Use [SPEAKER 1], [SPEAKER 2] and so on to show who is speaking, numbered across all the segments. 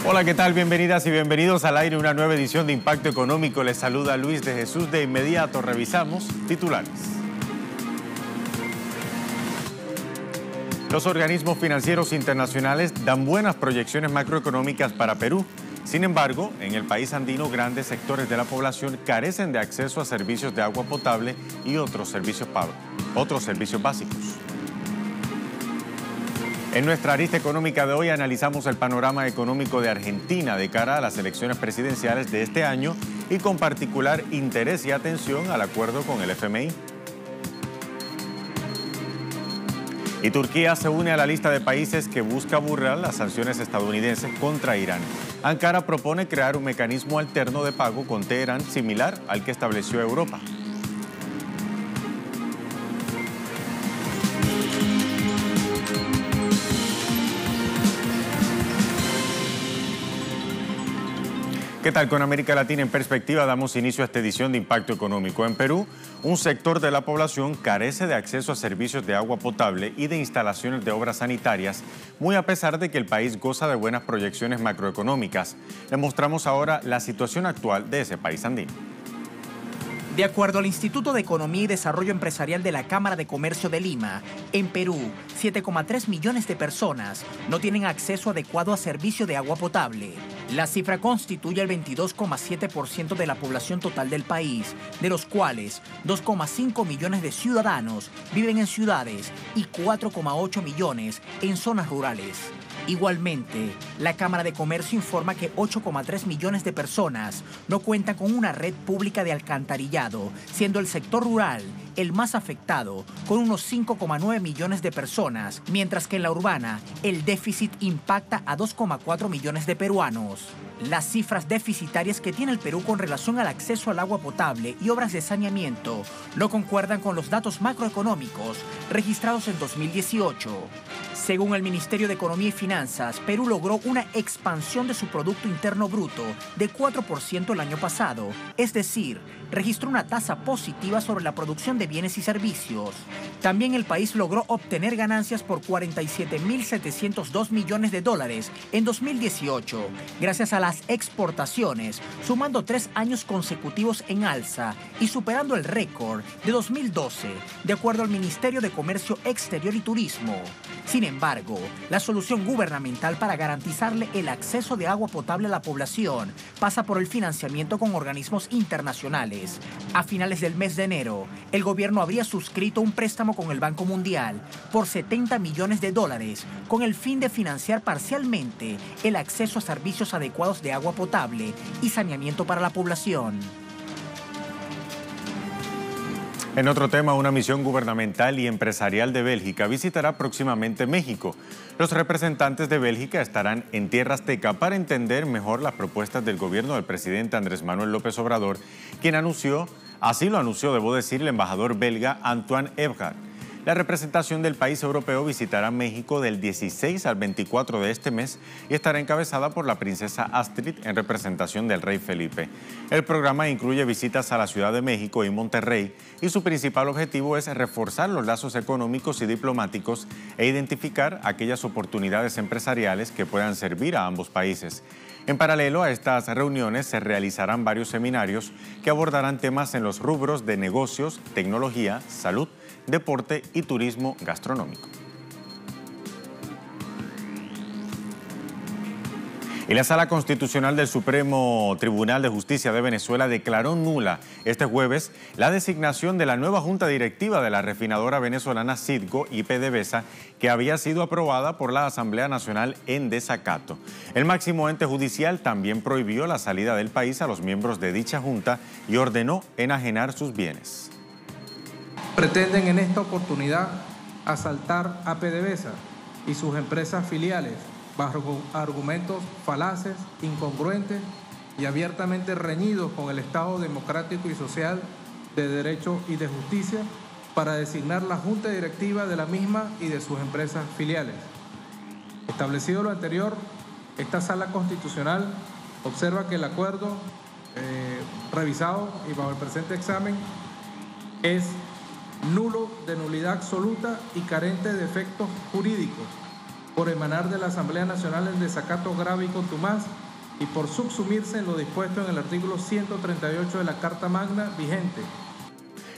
[SPEAKER 1] Hola, ¿qué tal? Bienvenidas y bienvenidos al aire, una nueva edición de Impacto Económico. Les saluda Luis de Jesús. De inmediato revisamos titulares. Los organismos financieros internacionales dan buenas proyecciones macroeconómicas para Perú. Sin embargo, en el país andino, grandes sectores de la población carecen de acceso a servicios de agua potable y otros servicios básicos. En nuestra arista económica de hoy analizamos el panorama económico de Argentina de cara a las elecciones presidenciales de este año y con particular interés y atención al acuerdo con el FMI. Y Turquía se une a la lista de países que busca burlar las sanciones estadounidenses contra Irán. Ankara propone crear un mecanismo alterno de pago con Teherán similar al que estableció Europa. ¿Qué tal? Con América Latina en perspectiva damos inicio a esta edición de Impacto Económico. En Perú, un sector de la población carece de acceso a servicios de agua potable y de instalaciones de obras sanitarias, muy a pesar de que el país goza de buenas proyecciones macroeconómicas. Les mostramos ahora la situación actual de ese país andino.
[SPEAKER 2] De acuerdo al Instituto de Economía y Desarrollo Empresarial de la Cámara de Comercio de Lima, en Perú, 7,3 millones de personas no tienen acceso adecuado a servicio de agua potable. La cifra constituye el 22,7% de la población total del país, de los cuales 2,5 millones de ciudadanos viven en ciudades y 4,8 millones en zonas rurales. Igualmente, la Cámara de Comercio informa que 8,3 millones de personas no cuentan con una red pública de alcantarillado, siendo el sector rural el más afectado, con unos 5,9 millones de personas, mientras que en la urbana el déficit impacta a 2,4 millones de peruanos. Las cifras deficitarias que tiene el Perú con relación al acceso al agua potable y obras de saneamiento no concuerdan con los datos macroeconómicos registrados en 2018. Según el Ministerio de Economía y Finanzas, Perú logró una expansión de su Producto Interno Bruto de 4% el año pasado, es decir, registró una tasa positiva sobre la producción de bienes y servicios. También el país logró obtener ganancias por 47.702 millones de dólares en 2018, gracias a las exportaciones, sumando 3 años consecutivos en alza y superando el récord de 2012, de acuerdo al Ministerio de Comercio Exterior y Turismo. Sin embargo, la solución gubernamental para garantizarle el acceso de agua potable a la población pasa por el financiamiento con organismos internacionales. A finales del mes de enero, el gobierno habría suscrito un préstamo con el Banco Mundial por 70 millones de dólares con el fin de financiar parcialmente el acceso a servicios adecuados de agua potable y saneamiento para la población.
[SPEAKER 1] En otro tema, una misión gubernamental y empresarial de Bélgica visitará próximamente México. Los representantes de Bélgica estarán en tierra azteca para entender mejor las propuestas del gobierno del presidente Andrés Manuel López Obrador, quien así lo anunció, debo decir, el embajador belga Antoine Ebrard. La representación del país europeo visitará México del 16 al 24 de este mes y estará encabezada por la princesa Astrid en representación del rey Felipe. El programa incluye visitas a la Ciudad de México y Monterrey y su principal objetivo es reforzar los lazos económicos y diplomáticos e identificar aquellas oportunidades empresariales que puedan servir a ambos países. En paralelo a estas reuniones se realizarán varios seminarios que abordarán temas en los rubros de negocios, tecnología, salud, deporte y turismo gastronómico. Y la Sala Constitucional del Supremo Tribunal de Justicia de Venezuela declaró nula este jueves la designación de la nueva junta directiva de la refinadora venezolana Citgo y PDVSA, que había sido aprobada por la Asamblea Nacional en desacato. El máximo ente judicial también prohibió la salida del país a los miembros de dicha junta y ordenó enajenar sus bienes.
[SPEAKER 3] Pretenden en esta oportunidad asaltar a PDVSA y sus empresas filiales bajo argumentos falaces, incongruentes y abiertamente reñidos con el Estado democrático y social de derecho y de justicia para designar la junta directiva de la misma y de sus empresas filiales. Establecido lo anterior, esta Sala Constitucional observa que el acuerdo revisado y bajo el presente examen es nulo, de nulidad absoluta y carente de efectos jurídicos, por emanar de la Asamblea Nacional en desacato grave y contumaz y por subsumirse en lo dispuesto en el artículo 138 de la Carta Magna vigente.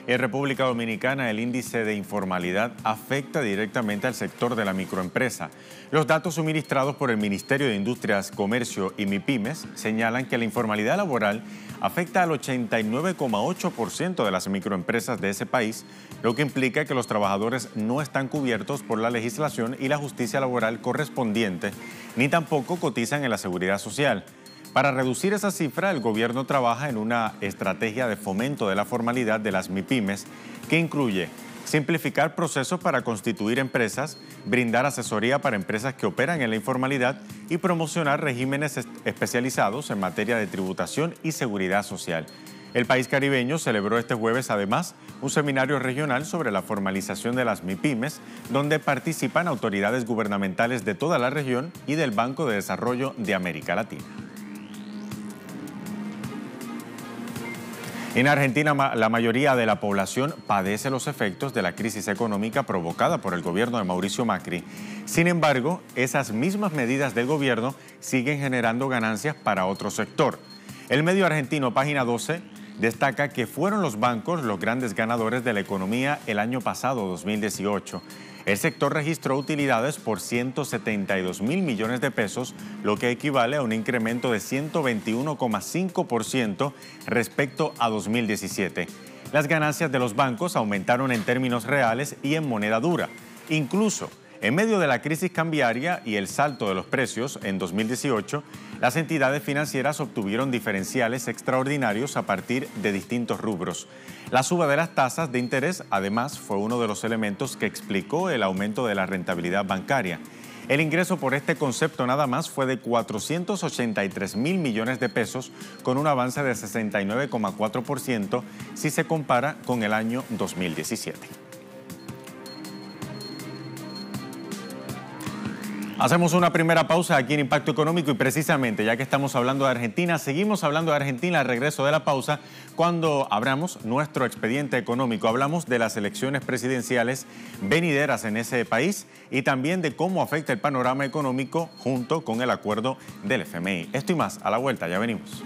[SPEAKER 1] En República Dominicana, el índice de informalidad afecta directamente al sector de la microempresa. Los datos suministrados por el Ministerio de Industrias, Comercio y MIPYMES señalan que la informalidad laboral afecta al 89,8% de las microempresas de ese país, lo que implica que los trabajadores no están cubiertos por la legislación y la justicia laboral correspondiente, ni tampoco cotizan en la seguridad social. Para reducir esa cifra, el gobierno trabaja en una estrategia de fomento de la formalidad de las MIPYMES que incluye simplificar procesos para constituir empresas, brindar asesoría para empresas que operan en la informalidad y promocionar regímenes especializados en materia de tributación y seguridad social. El país caribeño celebró este jueves, además, un seminario regional sobre la formalización de las MIPYMES, donde participan autoridades gubernamentales de toda la región y del Banco de Desarrollo de América Latina. En Argentina, la mayoría de la población padece los efectos de la crisis económica provocada por el gobierno de Mauricio Macri. Sin embargo, esas mismas medidas del gobierno siguen generando ganancias para otro sector. El medio argentino Página 12 destaca que fueron los bancos los grandes ganadores de la economía el año pasado, 2018. El sector registró utilidades por 172.000 millones de pesos, lo que equivale a un incremento de 121,5% respecto a 2017. Las ganancias de los bancos aumentaron en términos reales y en moneda dura. Incluso en medio de la crisis cambiaria y el salto de los precios en 2018, las entidades financieras obtuvieron diferenciales extraordinarios a partir de distintos rubros. La suba de las tasas de interés, además, fue uno de los elementos que explicó el aumento de la rentabilidad bancaria. El ingreso por este concepto nada más fue de 483.000 millones de pesos, con un avance de 69,4% si se compara con el año 2017. Hacemos una primera pausa aquí en Impacto Económico y precisamente, ya que estamos hablando de Argentina, seguimos hablando de Argentina al regreso de la pausa cuando abramos nuestro expediente económico. Hablamos de las elecciones presidenciales venideras en ese país y también de cómo afecta el panorama económico junto con el acuerdo del FMI. Esto y más a la vuelta, ya venimos.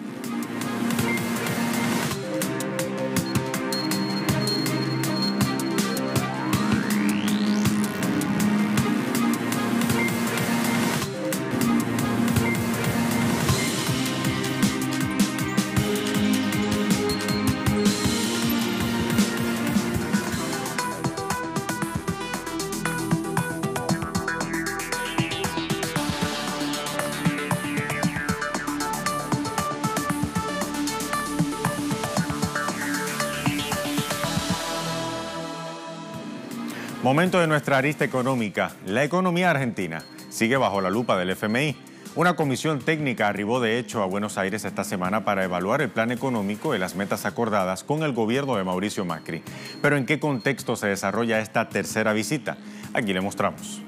[SPEAKER 1] Momento de nuestra arista económica. La economía argentina sigue bajo la lupa del FMI. Una comisión técnica arribó de hecho a Buenos Aires esta semana para evaluar el plan económico y las metas acordadas con el gobierno de Mauricio Macri. Pero ¿en qué contexto se desarrolla esta tercera visita? Aquí le mostramos.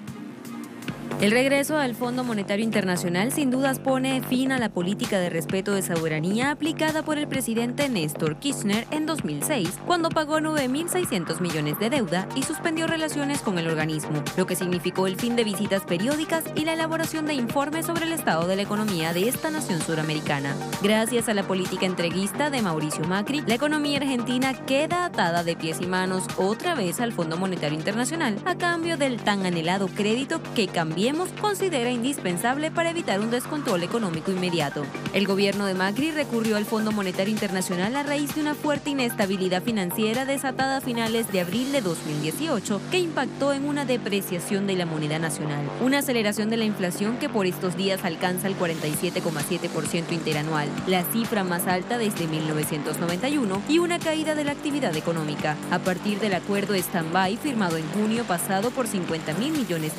[SPEAKER 4] El regreso al Fondo Monetario Internacional sin dudas pone fin a la política de respeto de soberanía aplicada por el presidente Néstor Kirchner en 2006, cuando pagó 9.600 millones de deuda y suspendió relaciones con el organismo, lo que significó el fin de visitas periódicas y la elaboración de informes sobre el estado de la economía de esta nación suramericana. Gracias a la política entreguista de Mauricio Macri, la economía argentina queda atada de pies y manos otra vez al Fondo Monetario Internacional a cambio del tan anhelado crédito que Cambiemos considera indispensable para evitar un descontrol económico inmediato. El gobierno de Macri recurrió al Fondo Monetario Internacional a raíz de una fuerte inestabilidad financiera desatada a finales de abril de 2018 que impactó en una depreciación de la moneda nacional, una aceleración de la inflación que por estos días alcanza el 47,7% interanual, la cifra más alta desde 1991, y una caída de la actividad económica. A partir del acuerdo stand-by firmado en junio pasado por $50.000 millones,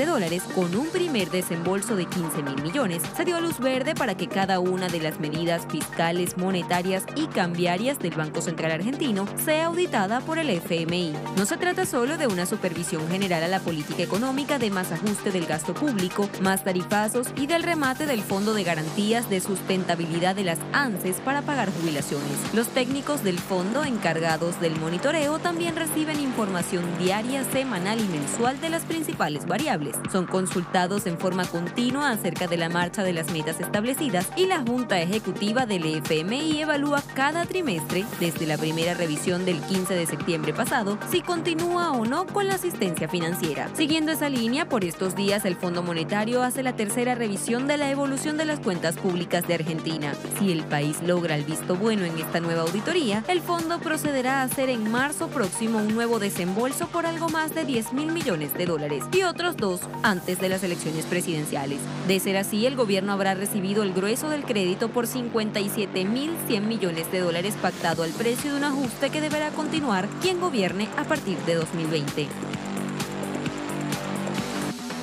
[SPEAKER 4] con un primer desembolso de 15.000 millones, se dio luz verde para que cada una de las medidas fiscales, monetarias y cambiarias del Banco Central Argentino sea auditada por el FMI. No se trata solo de una supervisión general a la política económica de más ajuste del gasto público, más tarifazos y del remate del Fondo de Garantías de Sustentabilidad de las ANSES para pagar jubilaciones. Los técnicos del fondo encargados del monitoreo también reciben información diaria, semanal y mensual de las principales variables. Son consultados actualizados en forma continua acerca de la marcha de las metas establecidas y la Junta Ejecutiva del FMI evalúa cada trimestre, desde la primera revisión del 15 de septiembre pasado, si continúa o no con la asistencia financiera. Siguiendo esa línea, por estos días el Fondo Monetario hace la tercera revisión de la evolución de las cuentas públicas de Argentina. Si el país logra el visto bueno en esta nueva auditoría, el fondo procederá a hacer en marzo próximo un nuevo desembolso por algo más de 10.000 millones de dólares y otros 2 antes de las elecciones presidenciales. De ser así, el gobierno habrá recibido el grueso del crédito por 57.100 millones de dólares pactado al precio de un ajuste que deberá continuar quien gobierne a partir de 2020.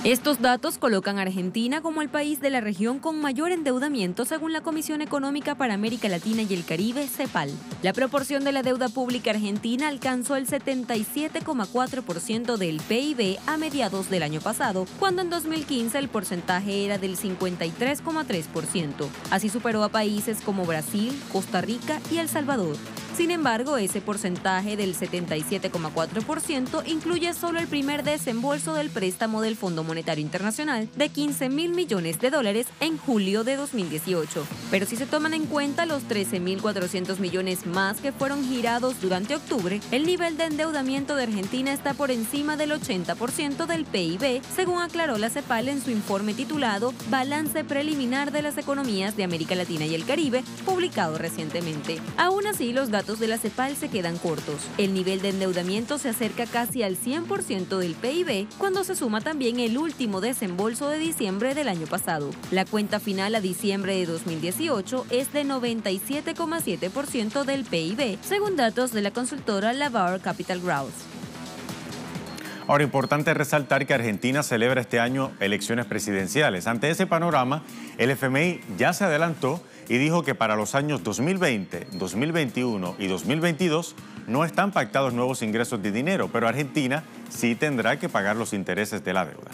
[SPEAKER 4] Estos datos colocan a Argentina como el país de la región con mayor endeudamiento según la Comisión Económica para América Latina y el Caribe, CEPAL. La proporción de la deuda pública argentina alcanzó el 77,4% del PIB a mediados del año pasado, cuando en 2015 el porcentaje era del 53,3%. Así superó a países como Brasil, Costa Rica y El Salvador. Sin embargo, ese porcentaje del 77,4% incluye solo el primer desembolso del préstamo del Fondo Monetario Internacional de 15.000 millones de dólares en julio de 2018. Pero si se toman en cuenta los 13.400 millones más que fueron girados durante octubre, el nivel de endeudamiento de Argentina está por encima del 80% del PIB, según aclaró la CEPAL en su informe titulado Balance Preliminar de las Economías de América Latina y el Caribe, publicado recientemente. Aún así, los datos de la CEPAL se quedan cortos. El nivel de endeudamiento se acerca casi al 100% del PIB cuando se suma también el último desembolso de diciembre del año pasado. La cuenta final a diciembre de 2018 es de 97,7% del PIB, según datos de la consultora Lavar Capital Growth.
[SPEAKER 1] Ahora, importante resaltar que Argentina celebra este año elecciones presidenciales. Ante ese panorama, el FMI ya se adelantó y dijo que para los años 2020, 2021 y 2022 no están pactados nuevos ingresos de dinero, pero Argentina sí tendrá que pagar los intereses de la deuda.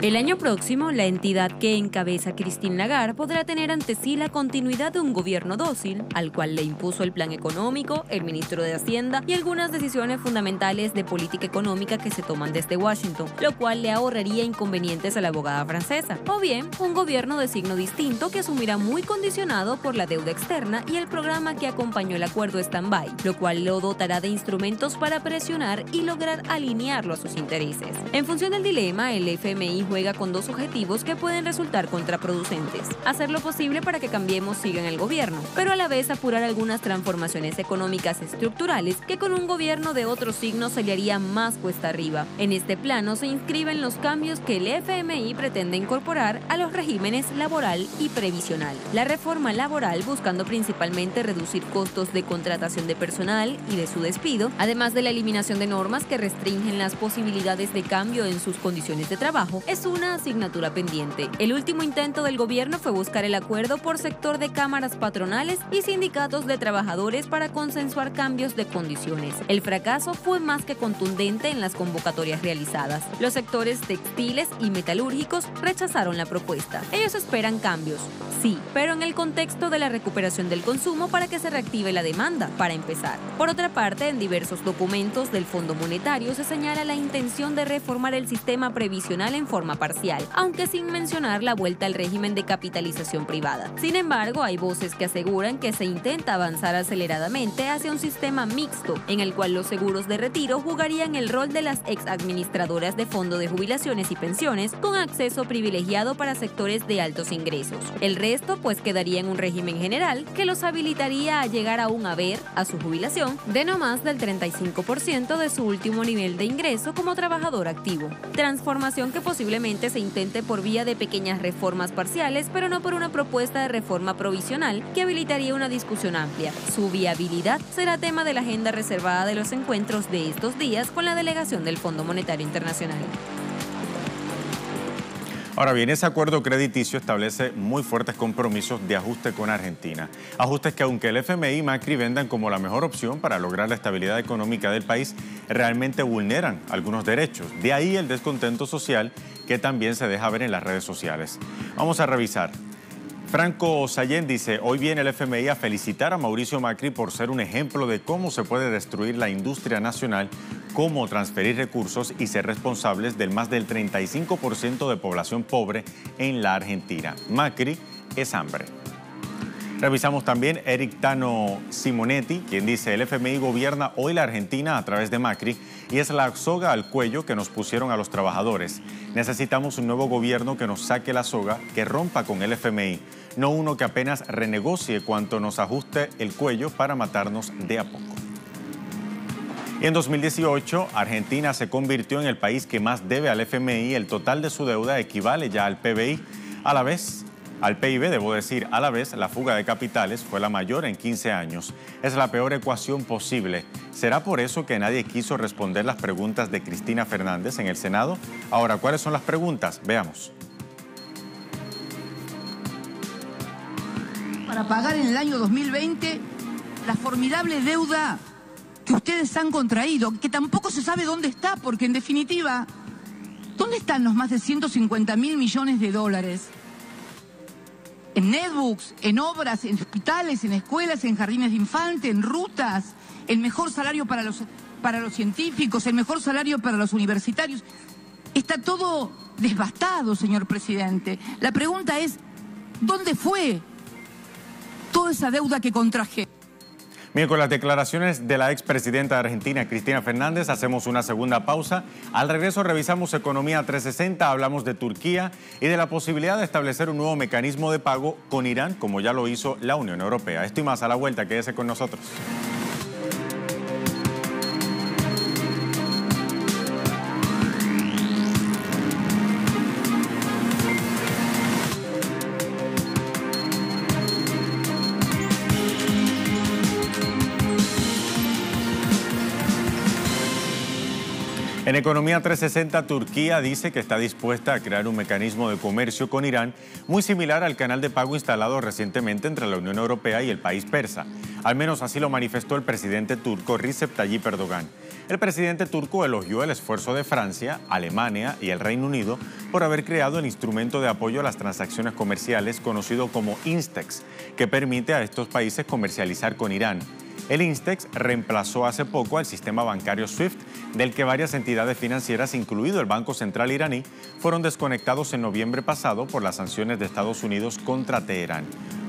[SPEAKER 4] El año próximo, la entidad que encabeza Christine Lagarde podrá tener ante sí la continuidad de un gobierno dócil, al cual le impuso el plan económico, el ministro de Hacienda y algunas decisiones fundamentales de política económica que se toman desde Washington, lo cual le ahorraría inconvenientes a la abogada francesa. O bien, un gobierno de signo distinto que asumirá muy condicionado por la deuda externa y el programa que acompañó el acuerdo stand-by, lo cual lo dotará de instrumentos para presionar y lograr alinearlo a sus intereses. En función del dilema, el FMI juega con 2 objetivos que pueden resultar contraproducentes: hacer lo posible para que Cambiemos siga en el gobierno, pero a la vez apurar algunas transformaciones económicas estructurales que con un gobierno de otro signo se le haría más cuesta arriba. En este plano se inscriben los cambios que el FMI pretende incorporar a los regímenes laboral y previsional. La reforma laboral, buscando principalmente reducir costos de contratación de personal y de su despido, además de la eliminación de normas que restringen las posibilidades de cambio en sus condiciones de trabajo, es una asignatura pendiente. El último intento del gobierno fue buscar el acuerdo por sector de cámaras patronales y sindicatos de trabajadores para consensuar cambios de condiciones. El fracaso fue más que contundente en las convocatorias realizadas. Los sectores textiles y metalúrgicos rechazaron la propuesta. Ellos esperan cambios, sí, pero en el contexto de la recuperación del consumo para que se reactive la demanda, para empezar. Por otra parte, en diversos documentos del Fondo Monetario se señala la intención de reformar el sistema previsional en forma parcial, aunque sin mencionar la vuelta al régimen de capitalización privada. Sin embargo, hay voces que aseguran que se intenta avanzar aceleradamente hacia un sistema mixto, en el cual los seguros de retiro jugarían el rol de las ex administradoras de fondo de jubilaciones y pensiones, con acceso privilegiado para sectores de altos ingresos. El resto, pues, quedaría en un régimen general que los habilitaría a llegar a un haber, a su jubilación, de no más del 35% de su último nivel de ingreso como trabajador activo. Transformación que posiblemente se intente por vía de pequeñas reformas parciales, pero no por una propuesta de reforma provisional que habilitaría una discusión amplia. Su viabilidad será tema de la agenda reservada de los encuentros de estos días con la delegación del Fondo Monetario Internacional.
[SPEAKER 1] Ahora bien, ese acuerdo crediticio establece muy fuertes compromisos de ajuste con Argentina. Ajustes que, aunque el FMI y Macri vendan como la mejor opción para lograr la estabilidad económica del país, realmente vulneran algunos derechos. De ahí el descontento social que también se deja ver en las redes sociales. Vamos a revisar. Franco Sayén dice: hoy viene el FMI a felicitar a Mauricio Macri por ser un ejemplo de cómo se puede destruir la industria nacional cómo transferir recursos y ser responsables del más del 35% de población pobre en la Argentina. Macri es hambre. Revisamos también Eric Tano Simonetti, quien dice: el FMI gobierna hoy la Argentina a través de Macri y es la soga al cuello que nos pusieron a los trabajadores. Necesitamos un nuevo gobierno que nos saque la soga, que rompa con el FMI, no uno que apenas renegocie cuanto nos ajuste el cuello para matarnos de a poco. Y en 2018, Argentina se convirtió en el país que más debe al FMI. El total de su deuda equivale ya al PBI. Al PIB, debo decir, a la vez, la fuga de capitales fue la mayor en 15 años. Es la peor ecuación posible. ¿Será por eso que nadie quiso responder las preguntas de Cristina Fernández en el Senado? Ahora, ¿cuáles son las preguntas? Veamos.
[SPEAKER 5] Para pagar en el año 2020 la formidable deuda que ustedes han contraído, que tampoco se sabe dónde está, porque en definitiva, ¿dónde están los más de 150.000 millones de dólares? En netbooks, en obras, en hospitales, en escuelas, en jardines de infantes, en rutas, el mejor salario para los científicos, el mejor salario para los universitarios. Está todo devastado, señor presidente. La pregunta es, ¿dónde fue toda esa deuda que contraje?
[SPEAKER 1] Bien, con las declaraciones de la expresidenta de Argentina, Cristina Fernández, hacemos una segunda pausa. Al regreso revisamos Economía 360, hablamos de Turquía y de la posibilidad de establecer un nuevo mecanismo de pago con Irán, como ya lo hizo la Unión Europea. Esto y más a la vuelta, quédese con nosotros. En Economía 360, Turquía dice que está dispuesta a crear un mecanismo de comercio con Irán muy similar al canal de pago instalado recientemente entre la Unión Europea y el país persa. Al menos así lo manifestó el presidente turco Recep Tayyip Erdogan. El presidente turco elogió el esfuerzo de Francia, Alemania y el Reino Unido por haber creado el instrumento de apoyo a las transacciones comerciales conocido como INSTEX, que permite a estos países comercializar con Irán. El INSTEX reemplazó hace poco al sistema bancario SWIFT, del que varias entidades financieras, incluido el Banco Central iraní, fueron desconectados en noviembre pasado por las sanciones de Estados Unidos contra Teherán.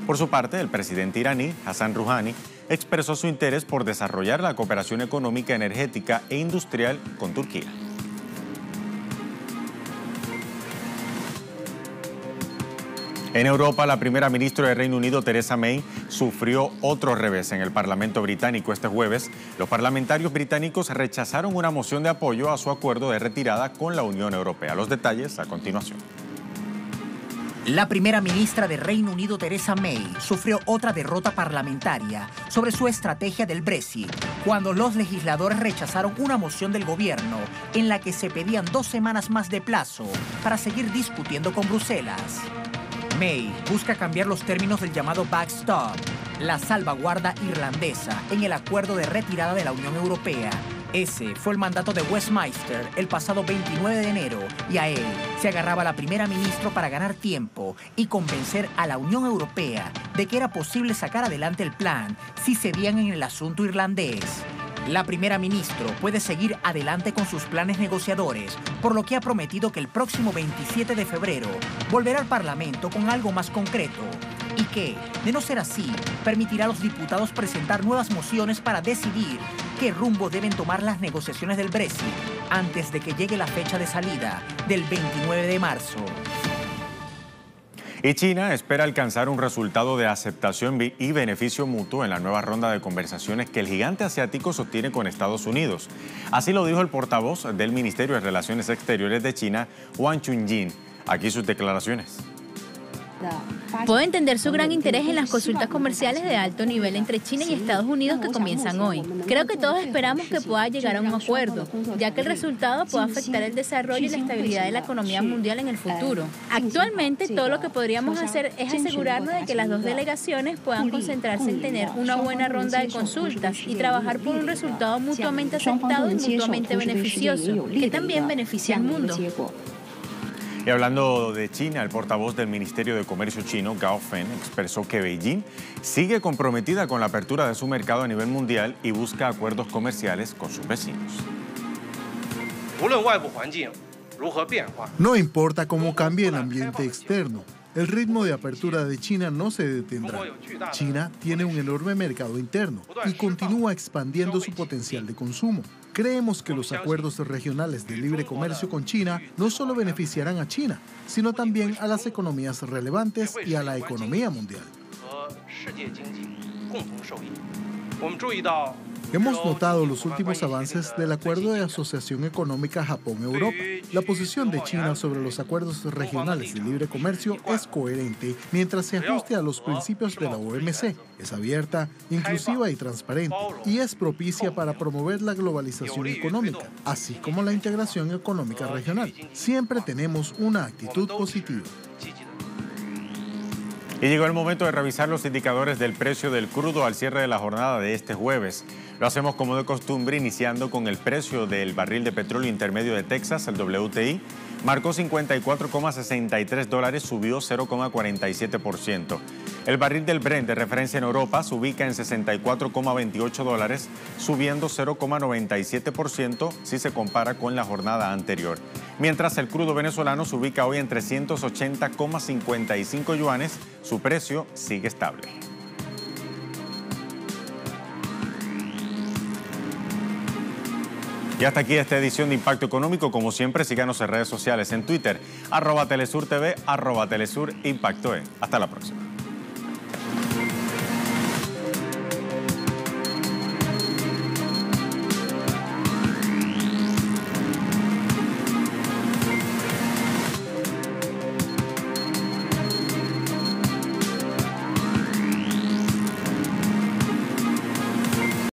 [SPEAKER 1] Por su parte, el presidente iraní, Hassan Rouhani, expresó su interés por desarrollar la cooperación económica, energética e industrial con Turquía. En Europa, la primera ministra del Reino Unido, Theresa May, sufrió otro revés en el Parlamento británico este jueves. Los parlamentarios británicos rechazaron una moción de apoyo a su acuerdo de retirada con la Unión Europea. Los detalles a continuación.
[SPEAKER 2] La primera ministra de Reino Unido, Theresa May, sufrió otra derrota parlamentaria sobre su estrategia del Brexit, cuando los legisladores rechazaron una moción del gobierno en la que se pedían 2 semanas más de plazo para seguir discutiendo con Bruselas. May busca cambiar los términos del llamado backstop, la salvaguarda irlandesa, en el acuerdo de retirada de la Unión Europea. Ese fue el mandato de Westminster el pasado 29 de enero y a él se agarraba la primera ministra para ganar tiempo y convencer a la Unión Europea de que era posible sacar adelante el plan si cedían en el asunto irlandés. La primera ministra puede seguir adelante con sus planes negociadores, por lo que ha prometido que el próximo 27 de febrero volverá al Parlamento con algo más concreto y que, de no ser así, permitirá a los diputados presentar nuevas mociones para decidir qué rumbo deben tomar las negociaciones del Brexit antes de que llegue la fecha de salida del 29 de marzo.
[SPEAKER 1] Y China espera alcanzar un resultado de aceptación y beneficio mutuo en la nueva ronda de conversaciones que el gigante asiático sostiene con Estados Unidos. Así lo dijo el portavoz del Ministerio de Relaciones Exteriores de China, Wang Chunying. Aquí sus declaraciones.
[SPEAKER 6] Puedo entender su gran interés en las consultas comerciales de alto nivel entre China y Estados Unidos que comienzan hoy. Creo que todos esperamos que pueda llegar a un acuerdo, ya que el resultado puede afectar el desarrollo y la estabilidad de la economía mundial en el futuro. Actualmente, todo lo que podríamos hacer es asegurarnos de que las dos delegaciones puedan concentrarse en tener una buena ronda de consultas y trabajar por un resultado mutuamente aceptado y mutuamente beneficioso, que también beneficie al mundo.
[SPEAKER 1] Y hablando de China, el portavoz del Ministerio de Comercio chino, Gao Feng, expresó que Beijing sigue comprometida con la apertura de su mercado a nivel mundial y busca acuerdos comerciales con sus vecinos.
[SPEAKER 7] No importa cómo cambie el ambiente externo, el ritmo de apertura de China no se detendrá. China tiene un enorme mercado interno y continúa expandiendo su potencial de consumo. Creemos que los acuerdos regionales de libre comercio con China no solo beneficiarán a China, sino también a las economías relevantes y a la economía mundial. Hemos notado los últimos avances del Acuerdo de Asociación Económica Japón-Europa. La posición de China sobre los acuerdos regionales de libre comercio es coherente mientras se ajuste a los principios de la OMC. Es abierta, inclusiva y transparente, y es propicia para promover la globalización económica, así como la integración económica regional. Siempre tenemos una actitud positiva.
[SPEAKER 1] Y llegó el momento de revisar los indicadores del precio del crudo al cierre de la jornada de este jueves. Lo hacemos como de costumbre, iniciando con el precio del barril de petróleo intermedio de Texas, el WTI. Marcó $54,63, subió 0,47%. El barril del Brent de referencia en Europa se ubica en $64,28, subiendo 0,97% si se compara con la jornada anterior. Mientras el crudo venezolano se ubica hoy en 380,55 yuanes, su precio sigue estable. Y hasta aquí esta edición de Impacto Económico. Como siempre, síganos en redes sociales, en Twitter, @TelesurTV, @TelesurImpactoE. Hasta la próxima.